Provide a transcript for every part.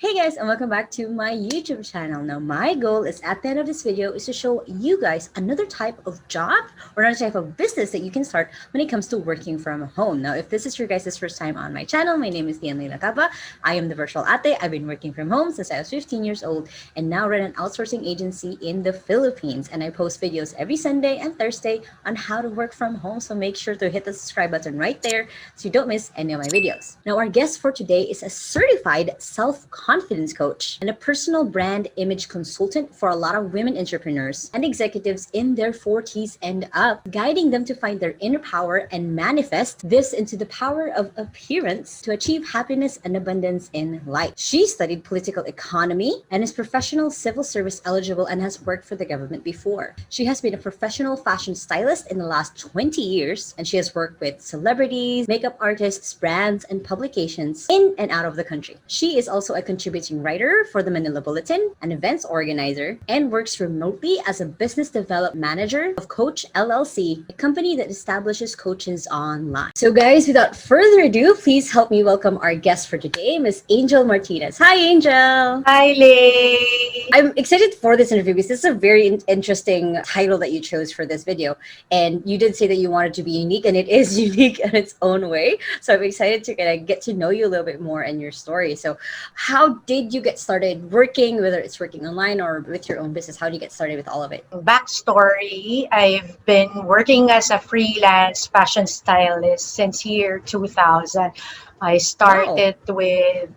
Hey guys, and welcome back to my YouTube channel. Now, my goal is at the end of this video is to show you guys another type of job or another type of business that you can start when it comes to working from home. Now, if this is your guys' first time on my channel, my name is Lacaba. I am the virtual ate. I've been working from home since I was 15 years old and now run an outsourcing agency in the Philippines. And I post videos every Sunday and Thursday on how to work from home. So make sure to hit the subscribe button right there so you don't miss any of my videos. Now, our guest for today is a certified self-confidence coach and a personal brand image consultant for a lot of women entrepreneurs and executives in their 40s and up, guiding them to find their inner power and manifest this into the power of appearance to achieve happiness and abundance in life. She studied political economy and is professional civil service eligible and has worked for the government before. She has been a professional fashion stylist in the last 20 years, and she has worked with celebrities, makeup artists, brands, and publications in and out of the country. She is also a contributing writer for the Manila Bulletin, an events organizer, and works remotely as a business development manager of Coach LLC, a company that establishes coaches online. So guys, without further ado, please help me welcome our guest for today, Miss Angel Martinez. Hi, Angel. Hi, Lay. I'm excited for this interview because this is a very interesting title that you chose for this video. And you did say that you wanted to be unique, and it is unique in its own way. So I'm excited to get to know you a little bit more and your story. So how did you get started working, whether it's working online or with your own business? How do you get started with all of it? Backstory, I've been working as a freelance fashion stylist since year 2000. I started with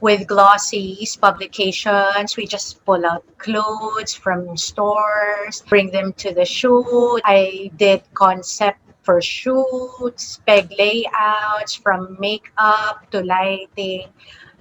Glossy's publications. We just pull out clothes from stores, bring them to the shoot. I did concept for shoots, peg layouts, from makeup to lighting.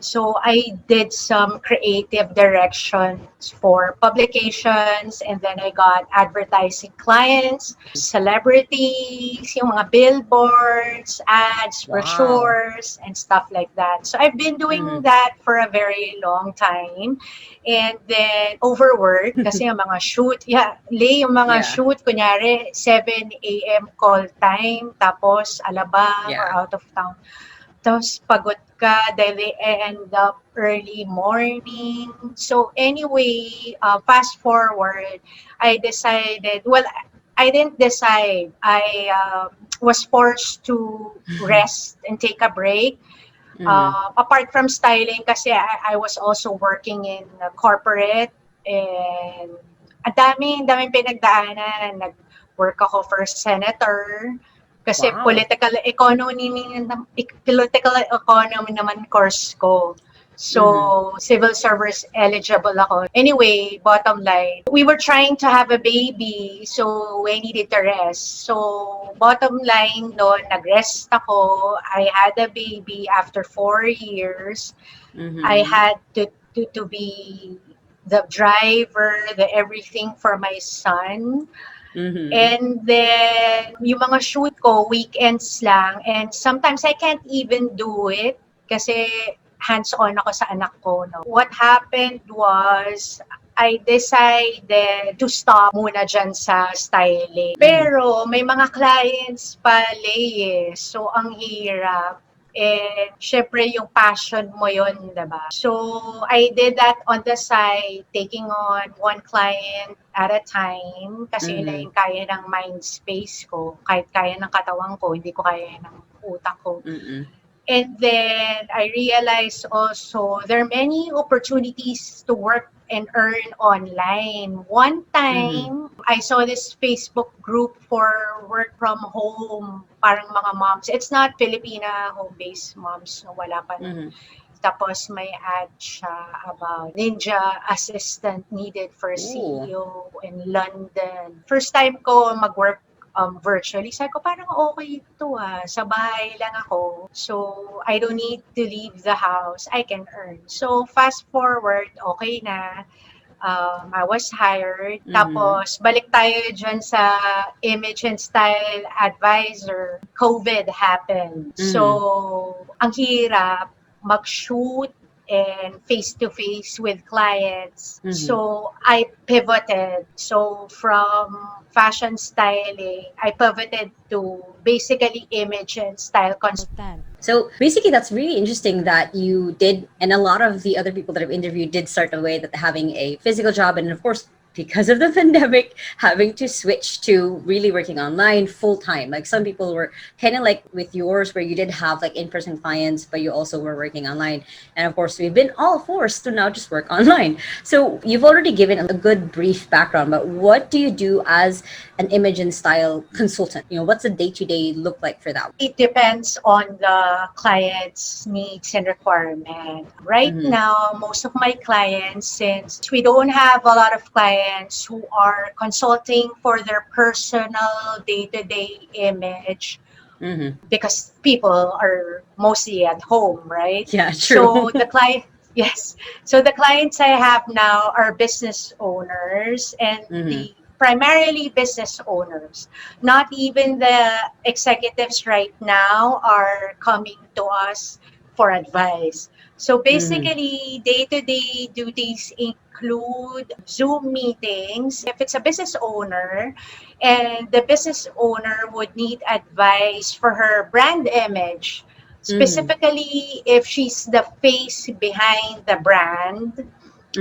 So I did some creative directions for publications, and then I got advertising clients, celebrities, yung mga billboards, ads, Wow. brochures, and stuff like that. So I've been doing that for a very long time. And then overwork kasi yung mga shoot, yung mga Yeah. shoot, kunyari 7 a.m. call time, tapos alabang or Yeah. out of town. Tapos pagod ka dahil they end up early morning. So anyway, fast forward, I decided, well, I didn't decide. I was forced to rest and take a break. Apart from styling, kasi I was also working in corporate, and daming pinagdaanan. Nag-work ako for senator. Kasi Wow. political economy naman course ko. So, civil service eligible ako. Anyway, bottom line, we were trying to have a baby, so we needed to rest. So, bottom line doon, nag-rest ako. I had a baby after 4 years. I had to be the driver, the everything for my son. And then, yung mga shoot ko, weekends lang. And sometimes I can't even do it kasi hands-on ako sa anak ko. No? What happened was, I decided to stop muna dyan sa styling. Pero may mga clients pa, Lay, so ang hirap. And syempre yung passion mo yun, diba? So I did that on the side, taking on one client at a time kasi yun na yung kaya ng mind space ko. Kahit kaya ng katawan ko, hindi ko kaya ng utak ko. And then I realized also there are many opportunities to work and earn online. One time, I saw this Facebook group for work from home, parang mga moms. It's not Filipina home-based moms, no, wala pa na. Tapos may ad siya about ninja assistant needed for CEO in London. First time ko mag-work virtually. Sabi ko, parang okay ito sa bahay lang ako. So, I don't need to leave the house. I can earn. So, fast forward, okay na. I was hired. Tapos, balik tayo dyan sa image and style advisor. COVID happened. So, ang hirap mag-shoot and face to face with clients. Mm-hmm. So I pivoted. So from fashion styling, I pivoted to basically image and style consultant. So basically, that's really interesting that you did, and a lot of the other people that I've interviewed did start away that having a physical job, and of course, because of the pandemic, having to switch to really working online full time. Like some people were kind of like with yours, where you did have like in person clients, but you also were working online. And of course, we've been all forced to now just work online. So you've already given a good brief background, but what do you do as an image and style consultant? What's the day to day look like for that? It depends on the client's needs and requirement. Right Mm-hmm. now, most of my clients, since we don't have a lot of clients who are consulting for their personal day-to-day image, Mm-hmm. because people are mostly at home, right? Yeah, true. So the client, yes. So the clients I have now are business owners and Mm-hmm. the primarily business owners. Not even the executives right now are coming to us for advice. So Mm-hmm. basically, day-to-day duties include Zoom meetings. If it's a business owner, and the business owner would need advice for her brand image, Mm-hmm. specifically if she's the face behind the brand.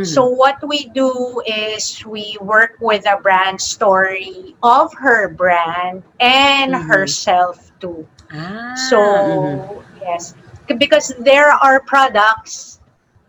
So Mm-hmm. what we do is we work with a brand story of her brand and Mm-hmm. herself too. Ah. Mm-hmm. So yes, because there are products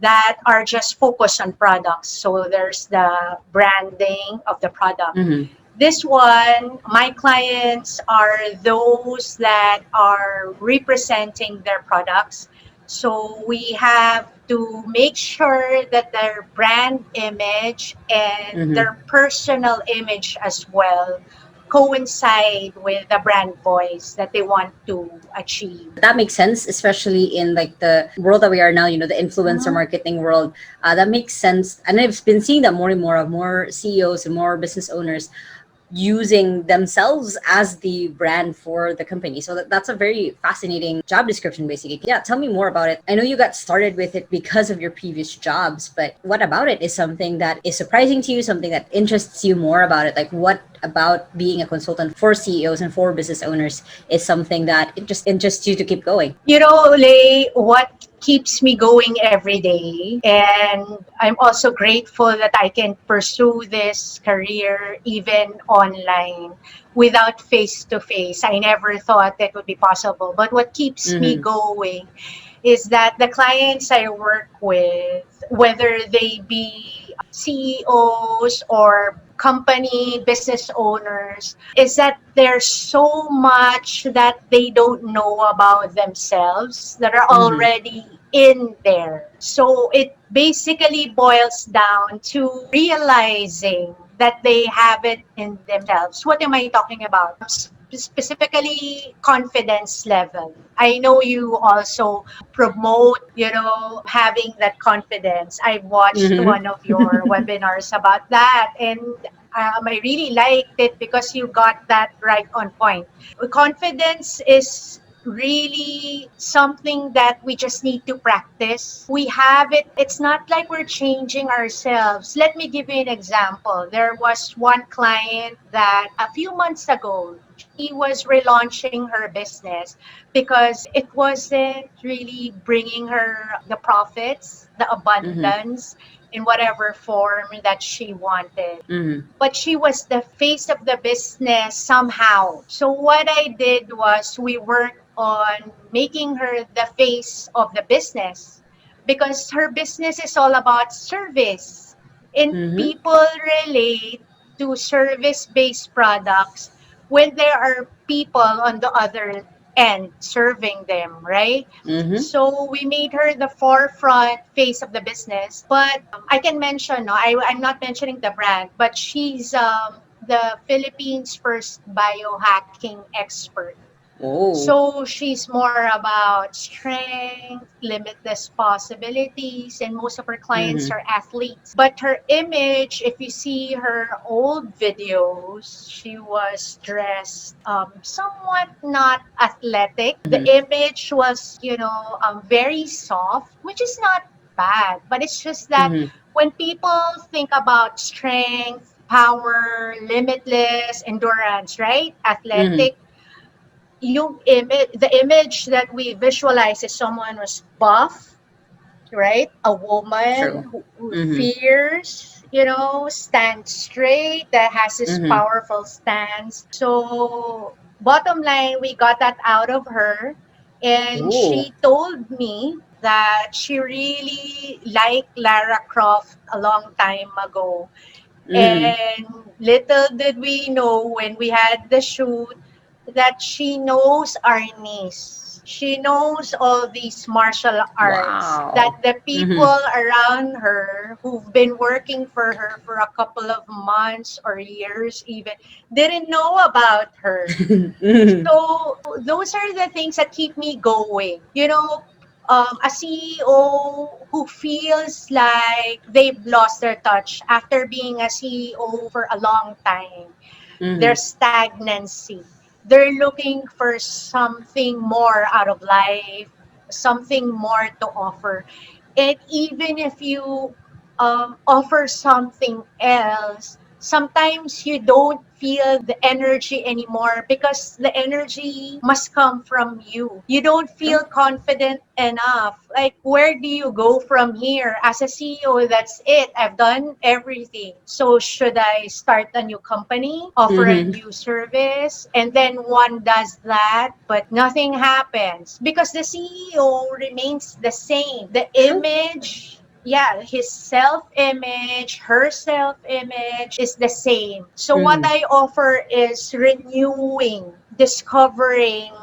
that are just focused on products. So there's the branding of the product. Mm-hmm. This one, my clients are those that are representing their products. So we have to make sure that their brand image and Mm-hmm. their personal image as well coincide with the brand voice that they want to achieve. That makes sense, especially in like the world that we are now. The influencer Mhm. marketing world. That makes sense, and I've been seeing that more and more of more CEOs and more business owners using themselves as the brand for the company. So that's a very fascinating job description, basically. Yeah, tell me more about it. I know you got started with it because of your previous jobs, but what about it is something that is surprising to you, something that interests you more about it? Like, what about being a consultant for CEOs and for business owners is something that it just interests you to keep going? You know, Lay, what keeps me going every day, and I'm also grateful that I can pursue this career even online without face to face. I never thought that would be possible. But what keeps me Mm-hmm. going is that the clients I work with, whether they be CEOs or company business owners, is that there's so much that they don't know about themselves that are Mm-hmm. already in there. So it basically boils down to realizing that they have it in themselves. What am I talking about? Specifically, confidence level. I know you also promote, having that confidence. I've watched one of your Mm-hmm. webinars about that, and I really liked it because you got that right on point. Confidence is really something that we just need to practice. We have it. It's not like we're changing ourselves. Let me give you an example. There was one client that a few months ago, she was relaunching her business because it wasn't really bringing her the profits, the Mm-hmm. abundance in whatever form that she wanted, Mm-hmm. but she was the face of the business somehow. So what I did was we worked on making her the face of the business because her business is all about service. And Mm-hmm. people relate to service-based products when there are people on the other end serving them, right? Mm-hmm. So we made her the forefront face of the business. But I can mention, no, I'm not mentioning the brand, but she's the Philippines' first biohacking expert. Oh. So she's more about strength, limitless possibilities, and most of her clients Mm-hmm. are athletes. But her image, if you see her old videos, she was dressed somewhat not athletic. The Mm-hmm. image was, very soft, which is not bad. But it's just that Mm-hmm. when people think about strength, power, limitless, endurance, right? Mm-hmm. Athletic, the image that we visualize is someone who's buff, right? A woman True. who Mm-hmm. fears, stands straight, that has this Mm-hmm. powerful stance. So, bottom line, we got that out of her. And Ooh. she told me that she really liked Lara Croft a long time ago. Mm-hmm. And little did we know when we had the shoot that she knows our niece. She knows all these martial arts that Wow. the Mm-hmm. people around her who've been working for her for a couple of months or years even didn't know about her. Mm-hmm. So those are the things that keep me going. A CEO who feels like they've lost their touch after being a CEO for a long time. Mm-hmm. There's stagnancy. They're looking for something more out of life, something more to offer. And even if you offer something else, sometimes you don't feel the energy anymore because the energy must come from you. You don't True. feel confident enough. Like, where do you go from here? As a CEO, that's it. I've done everything. So, should I start a new company, offer a Mm-hmm. new service? And then one does that, but nothing happens because the CEO remains the same. The True. image, yeah, his self image, her self image is the same. So, what Mm-hmm. I offer is renewing, discovering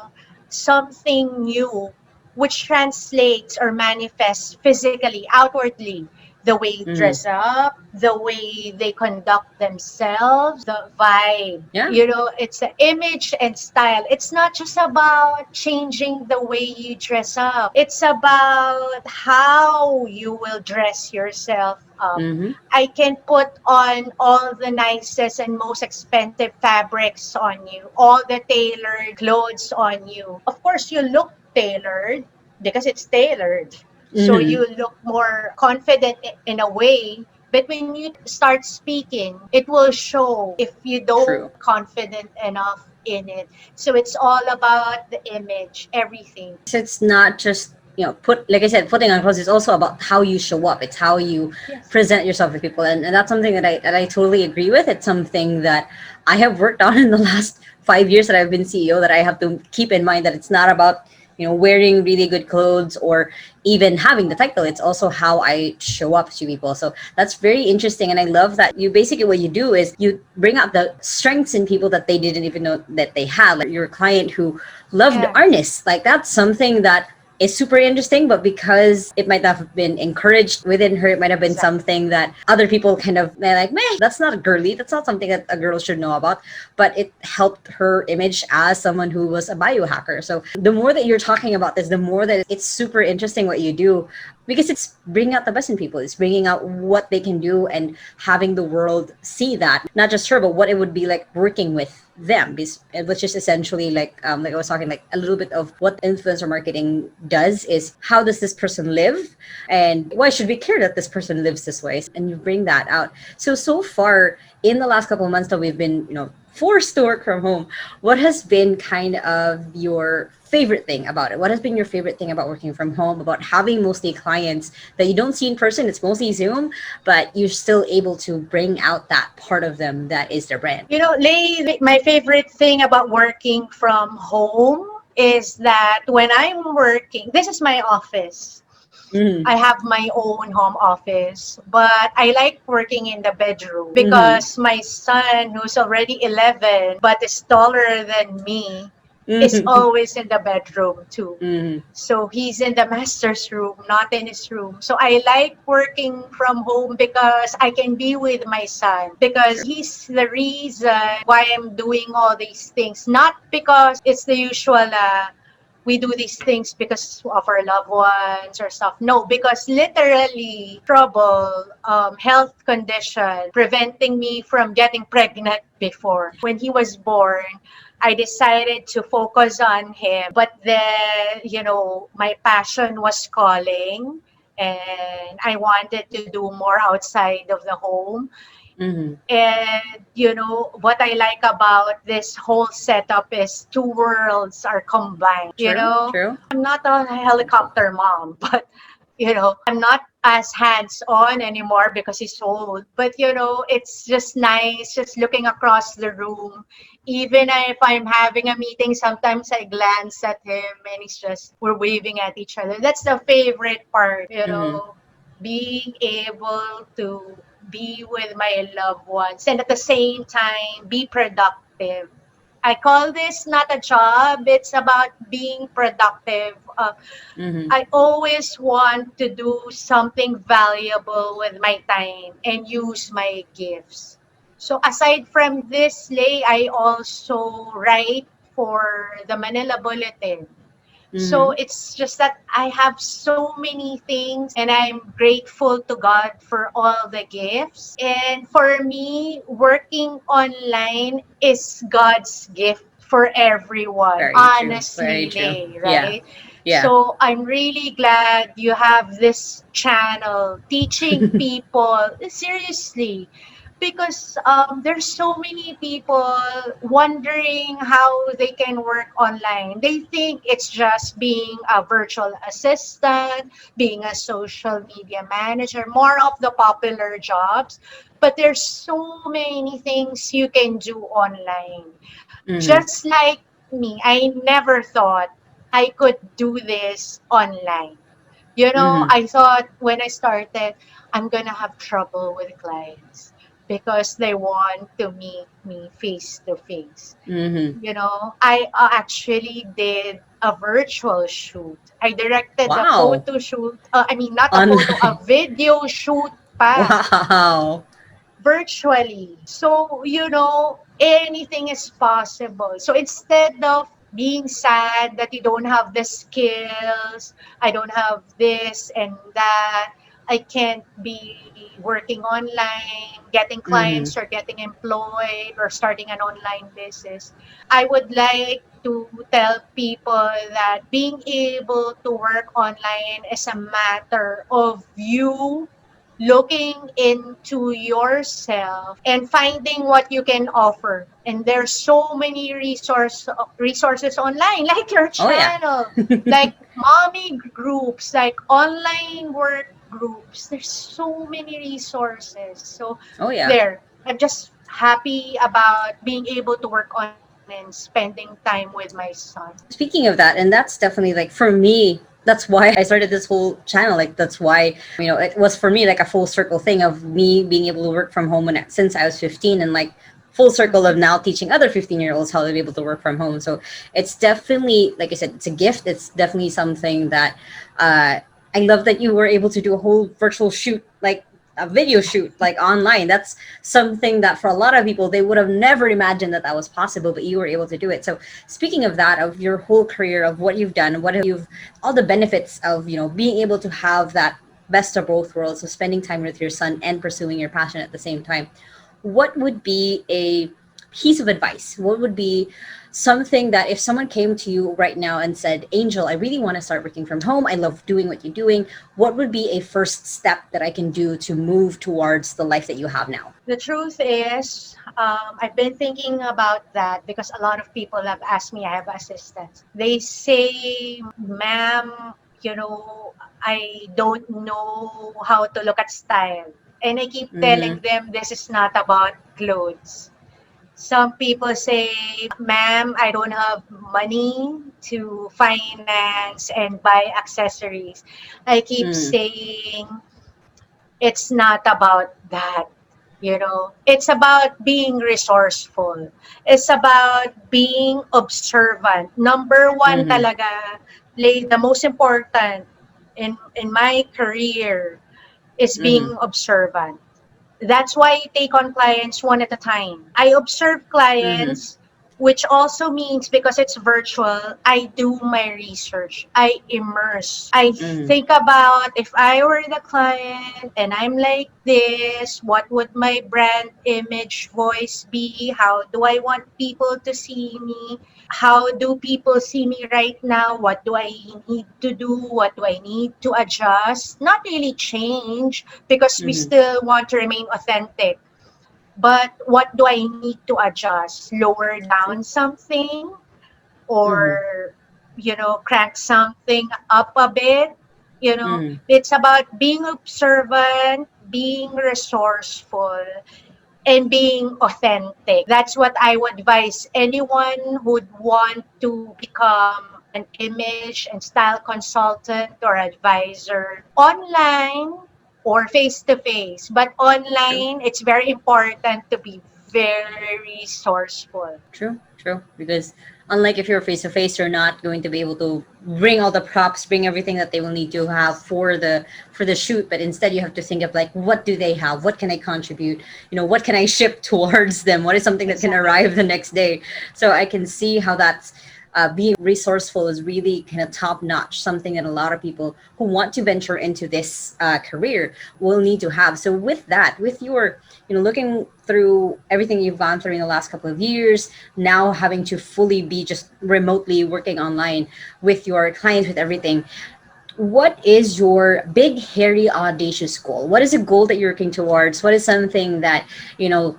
something new, which translates or manifests physically, outwardly. The way they Mm-hmm. dress up, the way they conduct themselves, the vibe. Yeah. It's the image and style. It's not just about changing the way you dress up. It's about how you will dress yourself up. Mm-hmm. I can put on all the nicest and most expensive fabrics on you, all the tailored clothes on you. Of course, you look tailored because it's tailored. So Mm-hmm. you look more confident in a way. But when you start speaking, it will show if you don't True. confident enough in it. So it's all about the image, everything. It's not just put like I said, putting on clothes is also about how you show up. It's how you Yes. present yourself to people, and that's something that I totally agree with. It's something that I have worked on in the last 5 years that I've been CEO, that I have to keep in mind that it's not about wearing really good clothes or even having the title. It's also how I show up to people. So that's very interesting, and I love that you basically, what you do is you bring out the strengths in people that they didn't even know that they had. Like your client who loved Yeah. artists, like that's something that is super interesting, but because it might not have been encouraged within her, it might have been Exactly. something that other people kind of, they're like, meh, that's not girly, that's not something that a girl should know about. But it helped her image as someone who was a biohacker. So the more that you're talking about this, the more that it's super interesting what you do, because it's bringing out the best in people. It's bringing out what they can do and having the world see that, not just her, but what it would be like working with them, which is essentially like I was talking, like a little bit of what influencer marketing does is, how does this person live and why should we care that this person lives this way, and you bring that out. So far in the last couple of months that we've been forced to work from home, what has been kind of your favorite thing about it? What has been your favorite thing about working from home, about having mostly clients that you don't see in person, it's mostly Zoom, but you're still able to bring out that part of them that is their brand? Lay, my favorite thing about working from home is that when I'm working, this is my office. Mm-hmm. I have my own home office, but I like working in the bedroom Mm-hmm. because my son, who's already 11 but is taller than me, is Mm-hmm. always in the bedroom too. Mm-hmm. So he's in the master's room, not in his room. So I like working from home because I can be with my son, because he's the reason why I'm doing all these things. Not because it's the usual, we do these things because of our loved ones or stuff. No, because literally trouble, health condition, preventing me from getting pregnant before. When he was born, I decided to focus on him. But then, my passion was calling. and I wanted to do more outside of the home. Mm-hmm. And what I like about this whole setup is two worlds are combined. True, true. I'm not a helicopter mom, but I'm not as hands on anymore because he's old. But it's just nice just looking across the room. Even if I'm having a meeting, sometimes I glance at him and he's just, we're waving at each other. That's the favorite part, Mm-hmm. being able to be with my loved ones and at the same time be productive. I call this not a job, it's about being productive. Mm-hmm. I always want to do something valuable with my time and use my gifts. So aside from this, Lay, I also write for the Manila Bulletin. So Mm-hmm. it's just that I have so many things and I'm grateful to God for all the gifts. And for me, working online is God's gift for everyone, Very true. Very honestly, true. Lay, Yeah. right? Yeah. So I'm really glad you have this channel teaching people, seriously, because there's so many people wondering how they can work online. They think it's just being a virtual assistant, being a social media manager, more of the popular jobs. But there's so many things you can do online. Mm-hmm. Just like me, I never thought I could do this online. Mm-hmm. I thought when I started, I'm gonna have trouble with clients because they want to meet me face to face. Mm-hmm. I actually did a virtual shoot. I directed a Wow. photo shoot. I mean, not a photo, a Online. video shoot pa Wow. virtually. So, anything is possible. So instead of being sad that you don't have the skills, I don't have this and that, I can't be working online, getting Mm-hmm. clients or getting employed or starting an online business. I would like to tell people that being able to work online is a matter of you looking into yourself and finding what you can offer. And there's so many resources online, like your Oh yeah. channel, like mommy groups, like online work groups. There's so many resources. So Oh yeah. there, I'm just happy about being able to work online and spending time with my son. Speaking of that, and that's definitely like for me, that's why I started this whole channel. Like that's why it was for me like a full circle thing of me being able to work from home since I was 15, and like full circle of Mhm. now teaching other 15-year-olds how to be able to work from home. So it's definitely, like I said, it's a gift. It's definitely something that I love that you were able to do a whole virtual shoot, like a video shoot, like online. That's something that for a lot of people they would have never imagined that that was possible, but you were able to do it. So speaking of that, of your whole career, of what you've done, what you've, all the benefits of being able to have that best of both worlds, of spending time with your son and pursuing your passion at the same time, what would be a piece of advice? What would be something that if someone came to you right now and said, Angel, I really want to start working from home, I love doing what you're doing, what would be a first step that I can do to move towards the life that you have now? The truth is, I've been thinking about that because a lot of people have asked me, I have assistants. They say, ma'am, I don't know how to look at style. And I keep Mm-hmm. telling them this is not about clothes. Some people say, ma'am, I don't have money to finance and buy accessories. I keep Mm-hmm. saying, it's not about that. It's about being resourceful. It's about being observant. Number one Mm-hmm. talaga, the most important in my career is being Mm-hmm. observant. That's why I take on clients one at a time. I observe Mm-hmm. clients. which also means because it's virtual, I do my research. I immerse. I Mm-hmm. think about if I were the client and I'm like this, what would my brand image voice be? How do I want people to see me? How do people see me right now? What do I need to do? What do I need to adjust? Not really change because we Mm-hmm. still want to remain authentic, but what do I need to adjust? Lower True. down something Mm-hmm. or, crank something up a bit? Mm-hmm. It's about being observant, being resourceful, and being authentic. That's what I would advise anyone who'd want to become an image and style consultant or advisor online or face to face. But True. online, it's very important to be very resourceful. True, true. Because unlike if you're face to face, you're not going to be able to bring all the props, bring everything that they will need to have for the shoot. But instead, you have to think of like, what do they have? What can I contribute? What can I ship towards them? What is something that can Exactly. arrive the next day? So I can see how that's being resourceful is really kind of top notch, something that a lot of people who want to venture into this career will need to have. So with that, with your, looking through everything you've gone through in the last couple of years, now having to fully be just remotely working online with your clients, with everything, what is your big, hairy, audacious goal? What is a goal that you're working towards? What is something that,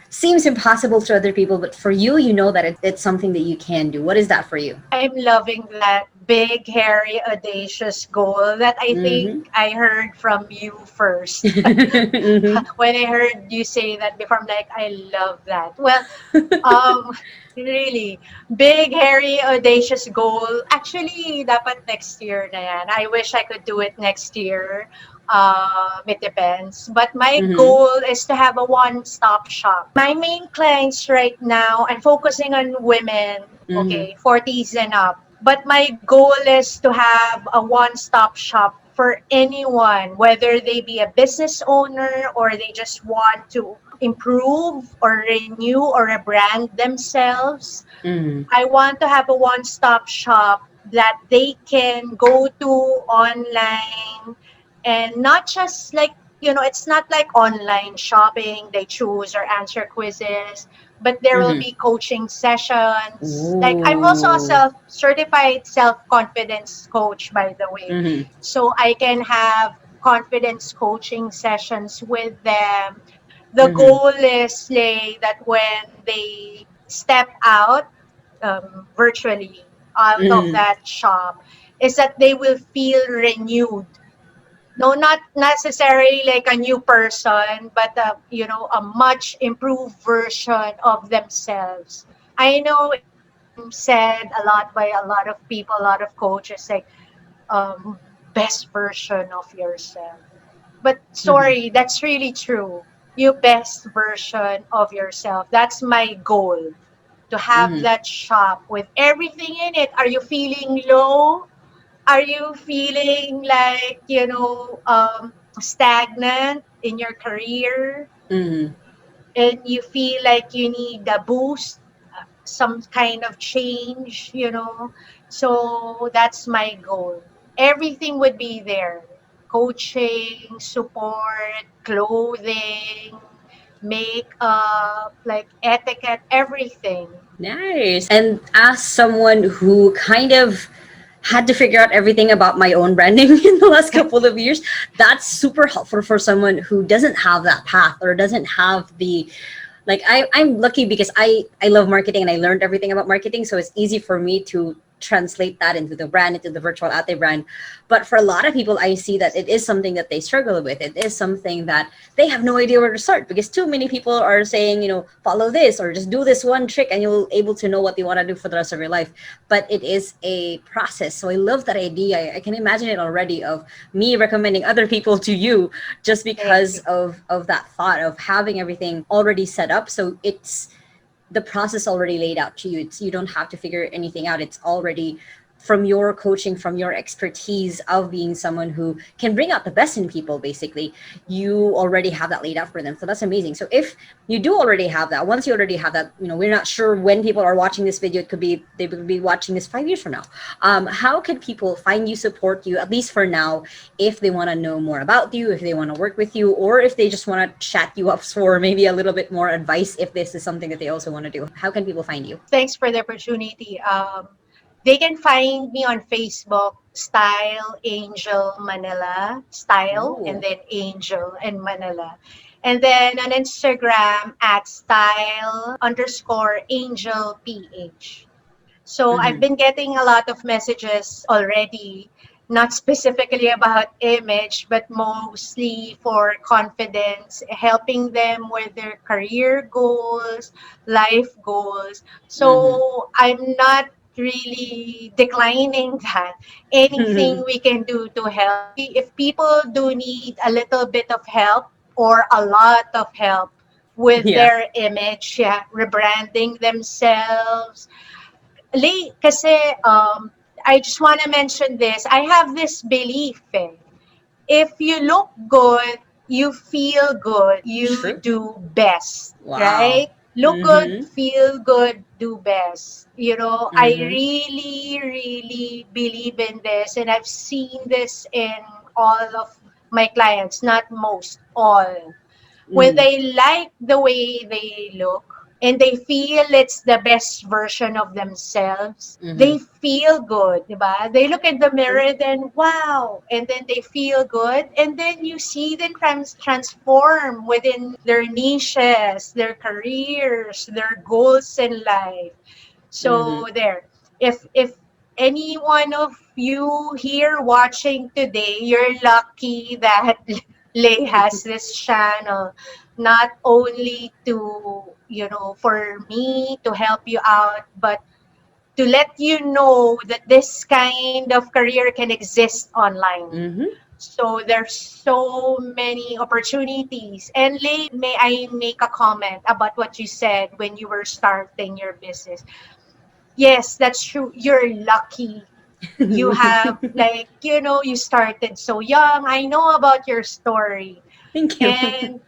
seems impossible to other people, but for you, you know that it's something that you can do? What is that for you? I'm loving that big, hairy, audacious goal that I think Mm-hmm. I heard from you first. Mm-hmm. When I heard you say that before, I'm like, I love that. Well, um, really, big, hairy, audacious goal. Actually, dapat next year na yan. I wish I could do it next year. It depends. But my Mm-hmm. goal is to have a one-stop shop. My main clients right now, I'm focusing on women, Mm-hmm. okay, 40s and up. But my goal is to have a one-stop shop for anyone, whether they be a business owner or they just want to improve or renew or rebrand themselves. Mm-hmm. I want to have a one stop shop that they can go to online and not just like, it's not like online shopping, they choose or answer quizzes, but there will Mm-hmm. be coaching sessions. Like, I'm also a Ooh. certified self confidence coach, by the way. Mm-hmm. So I can have confidence coaching sessions with them. The Mm-hmm. goal is like that when they step out virtually out of Mm-hmm. that shop is that they will feel renewed. No, not necessarily like a new person, but a much improved version of themselves. I know it's been said a lot by a lot of people, a lot of coaches, like best version of yourself. But Mm-hmm. sorry, that's really true. You best version of yourself. That's my goal, to have Mm-hmm. that shop with everything in it. Are you feeling low? Are you feeling like, stagnant in your career Mm-hmm. and you feel like you need a boost, some kind of change, So that's my goal. Everything would be there: coaching, support, clothing, makeup, like etiquette, everything. Nice. And as someone who kind of had to figure out everything about my own branding in the last couple of years, that's super helpful for someone who doesn't have that path or doesn't have the like I'm lucky because I love marketing and I learned everything about marketing, so it's easy for me to translate that into the brand, into the virtual ate brand. But for a lot of people, I see that it is something that they struggle with. It is something that they have no idea where to start because too many people are saying, follow this or just do this one trick and you'll able to know what you want to do for the rest of your life. But it is a process. So I love that idea. I can imagine it already of me recommending other people to you just I because agree. of that thought of having everything already set up. So it's the process already laid out to you. You don't have to figure anything out. It's already from your coaching, from your expertise of being someone who can bring out the best in people, basically, you already have that laid out for them. So that's amazing. So if you do already have that, once you already have that, we're not sure when people are watching this video. It could be they will be watching this 5 years from now. How can people find you, support you, at least for now, if they want to know more about you, if they want to work with you, or if they just want to chat you up for maybe a little bit more advice, if this is something that they also want to do? How can people find you? Thanks for the opportunity. They can find me on Facebook, Style Angel Manila, Style, and Ooh. then Angel and Manila. And then on Instagram at style underscore angel PH. So I've Mm-hmm. been getting a lot of messages already, not specifically about image, but mostly for confidence, helping them with their career goals, life goals. So I'm not really declining that. Mm-hmm. Anything we can do to help. If people do need a little bit of help or a lot of help with Yeah. their image, yeah, rebranding themselves, kasi I just want to mention this. I have this belief, eh. If you look good, you feel good, you True. do best, Wow. right? Look good, Mm-hmm. feel good, do best. You know, I Mm-hmm. really, really believe in this, and I've seen this in all of my clients, not most, all. When Mm-hmm. they like the way they look and they feel it's the best version of themselves, Mm-hmm. they feel good, diba? They look at the True. mirror, then wow, and then they feel good, and then you see them transform within their niches, their careers, their goals in life. Mm-hmm. So there, if any one of you here watching today, you're lucky that Lay has this channel, not only to, for me to help you out, but to let you know that this kind of career can exist online. Mm-hmm. So there's so many opportunities. And Lay, may I make a comment about what you said when you were starting your business? Yes, that's true. You're lucky. You have, like, you started so young. I know about your story. Thank you. And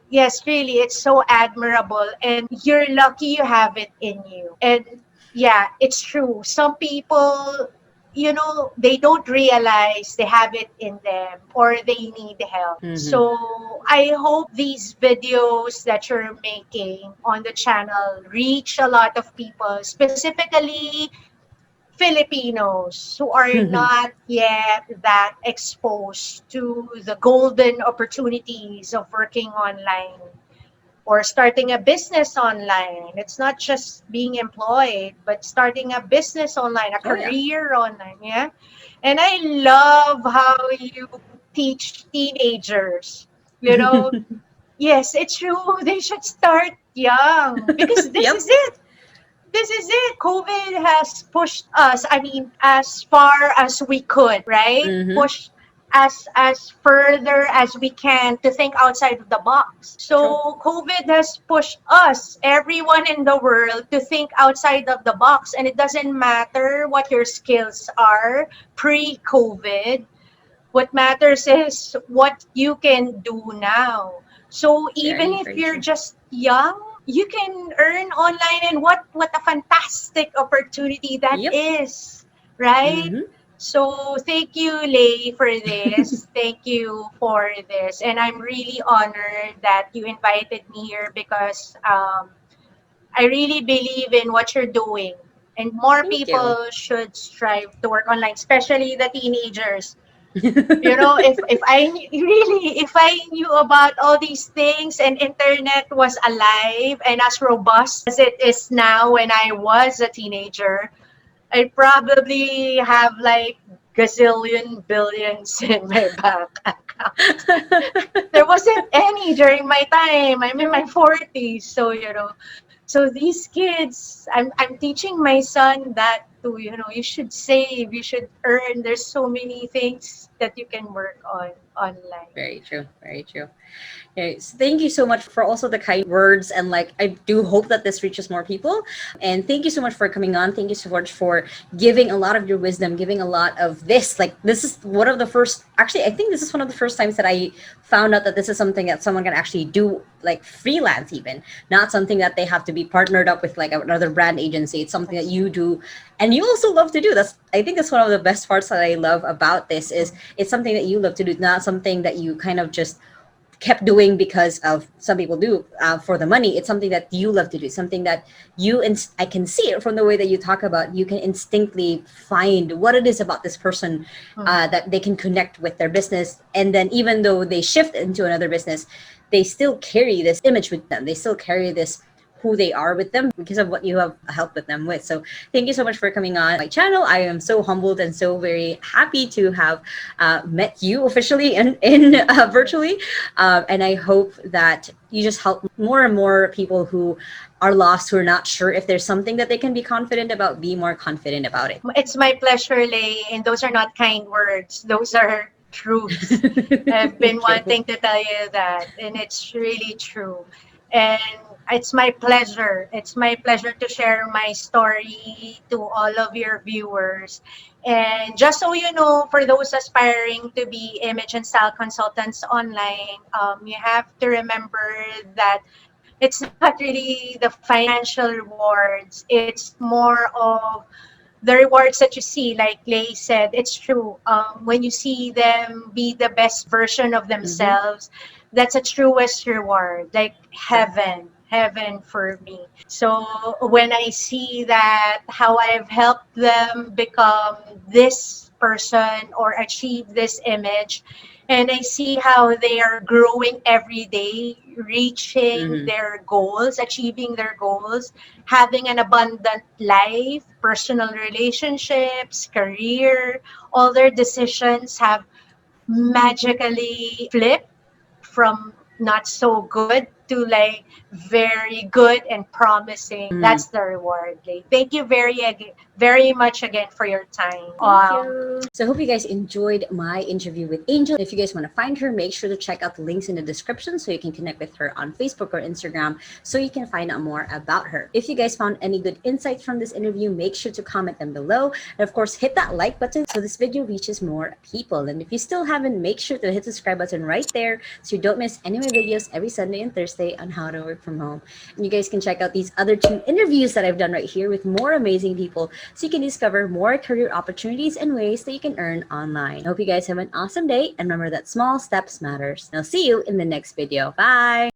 yes, really, it's so admirable. And you're lucky you have it in you. And yeah, it's true. Some people, they don't realize they have it in them or they need help. Mm-hmm. So I hope these videos that you're making on the channel reach a lot of people, specifically Filipinos who are not yet that exposed to the golden opportunities of working online or starting a business online. It's not just being employed, but starting a business online, a Oh yeah. career online. Yeah. And I love how you teach teenagers. You know, yes, it's true. They should start young because this Yep. is it. This is it. COVID has pushed us, I mean, as far as we could, right? Mm-hmm. Push us as further as we can to think outside of the box. True. So COVID has pushed us, everyone in the world, to think outside of the box. And it doesn't matter what your skills are pre-COVID. What matters is what you can do now. So even Very, if very you're true. just young, you can earn online, and what a fantastic opportunity that Yep. is, right? Mm-hmm. So thank you, Lay, for this. Thank you for this. And I'm really honored that you invited me here because I really believe in what you're doing. And more Thank you. people should strive to work online, especially the teenagers. If I really, if I knew about all these things and internet was alive and as robust as it is now when I was a teenager, I'd probably have like gazillion billions in my bank account. There wasn't any during my time. I'm in my True. 40s, so so these kids, I'm teaching my son that too. You should save, you should earn. There's so many things that you can work on. online. Very true. Very true. Okay, so thank you so much for also the kind words, and like I do hope that this reaches more people. And thank you so much for coming on. Thank you so much for giving a lot of your wisdom, giving a lot of this. Like this is one of the first. Actually, I think this is one of the first times that I found out that this is something that someone can actually do, like freelance, even not something that they have to be partnered up with like another brand agency. It's something that you do, and you also love to do. That's I think that's one of the best parts that I love about this is it's something that you love to do, not something that you kind of just kept doing because of some people do for the money. It's something that you love to do, something that I can see it from the way that you talk about. You can instinctively find what it is about this person that they can connect with their business, and then even though they shift into another business, they still carry this image with them. They still carry this who they are with them because of what you have helped with them with. So thank you so much for coming on my channel. I am so humbled and so very happy to have met you officially in virtually. And I hope that you just help more and more people who are lost, who are not sure if there's something that they can be confident about, be more confident about it. It's my pleasure, Lay, and those are not kind words. Those are truths. I've been Thank you. wanting to tell you that, and it's really true. And it's my pleasure. It's my pleasure to share my story to all of your viewers. And just so you know, for those aspiring to be image and style consultants online, you have to remember that it's not really the financial rewards. It's more of the rewards that you see, like Lay said, it's true. When you see them be the best version of Mm-hmm. themselves, that's a truest reward, like heaven for me. So when I see that, how I've helped them become this person or achieve this image, and I see how they are growing every day, reaching Mm-hmm. their goals, achieving their goals, having an abundant life, personal relationships, career, all their decisions have magically flipped from not so good to like very good and promising. Mm. That's the reward. Like, thank you very much again for your time. Thank you. So I hope you guys enjoyed my interview with Angel. If you guys want to find her, make sure to check out the links in the description so you can connect with her on Facebook or Instagram so you can find out more about her. If you guys found any good insights from this interview, make sure to comment them below. And of course, hit that like button so this video reaches more people. And if you still haven't, make sure to hit the subscribe button right there so you don't miss any of my videos every Sunday and Thursday on how to work from home. And you guys can check out these other 2 interviews that I've done right here with more amazing people so you can discover more career opportunities and ways that you can earn online. I hope you guys have an awesome day and remember that small steps matters. And I'll see you in the next video. Bye!